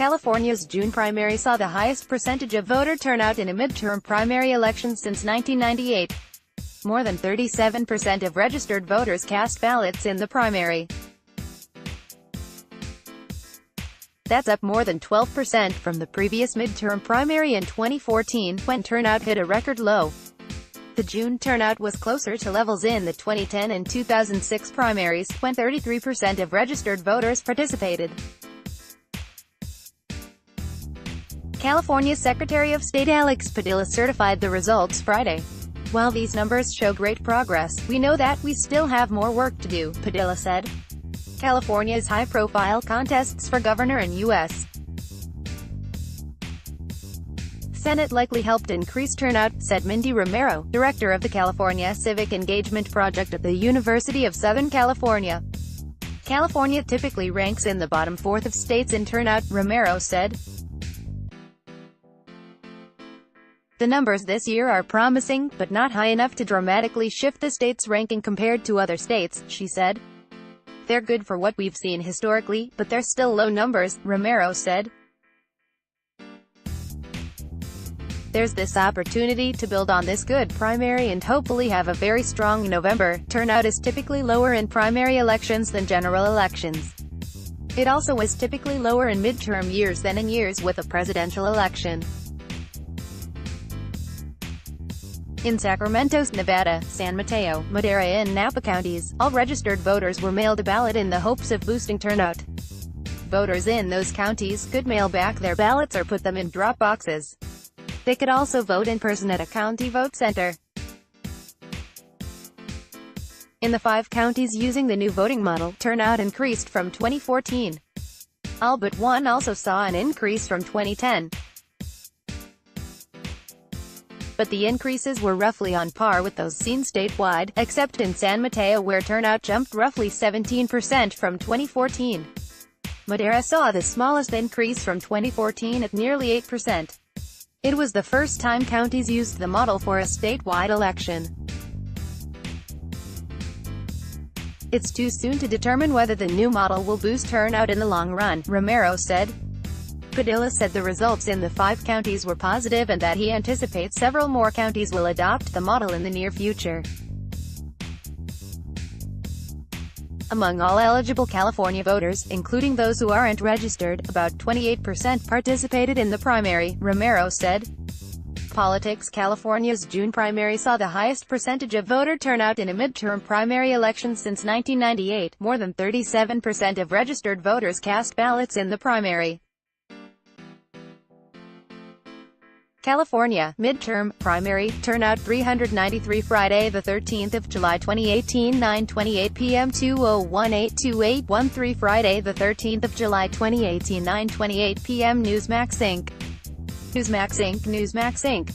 California's June primary saw the highest percentage of voter turnout in a midterm primary election since 1998. More than 37% of registered voters cast ballots in the primary. That's up more than 12% from the previous midterm primary in 2014, when turnout hit a record low. The June turnout was closer to levels in the 2010 and 2006 primaries, when 33% of registered voters participated. California Secretary of State Alex Padilla certified the results Friday. "While these numbers show great progress, we know that we still have more work to do," Padilla said. California's high-profile contests for governor and U.S. Senate likely helped increase turnout, said Mindy Romero, director of the California Civic Engagement Project at the University of Southern California. "California typically ranks in the bottom fourth of states in turnout," Romero said. "The numbers this year are promising, but not high enough to dramatically shift the state's ranking compared to other states," she said. "They're good for what we've seen historically, but they're still low numbers," Romero said. "There's this opportunity to build on this good primary and hopefully have a very strong November." Turnout is typically lower in primary elections than general elections. It also is typically lower in midterm years than in years with a presidential election. In Sacramento, Nevada, San Mateo, Madera and Napa counties, all registered voters were mailed a ballot in the hopes of boosting turnout. Voters in those counties could mail back their ballots or put them in drop boxes. They could also vote in person at a county vote center. In the 5 counties using the new voting model, turnout increased from 2014. All but one also saw an increase from 2010. But the increases were roughly on par with those seen statewide, except in San Mateo where turnout jumped roughly 17% from 2014. Madera saw the smallest increase from 2014 at nearly 8%. It was the first time counties used the model for a statewide election. "It's too soon to determine whether the new model will boost turnout in the long run," Romero said. Padilla said the results in the 5 counties were positive and that he anticipates several more counties will adopt the model in the near future. Among all eligible California voters, including those who aren't registered, about 28% participated in the primary, Romero said. Politics: California's June primary saw the highest percentage of voter turnout in a midterm primary election since 1998. More than 37% of registered voters cast ballots in the primary. California, midterm, primary, turnout 393 Friday the 13th of July 2018 9:28 p.m. 201-828-13 Friday the 13th of July 2018 9:28 p.m. Newsmax Inc. Newsmax Inc.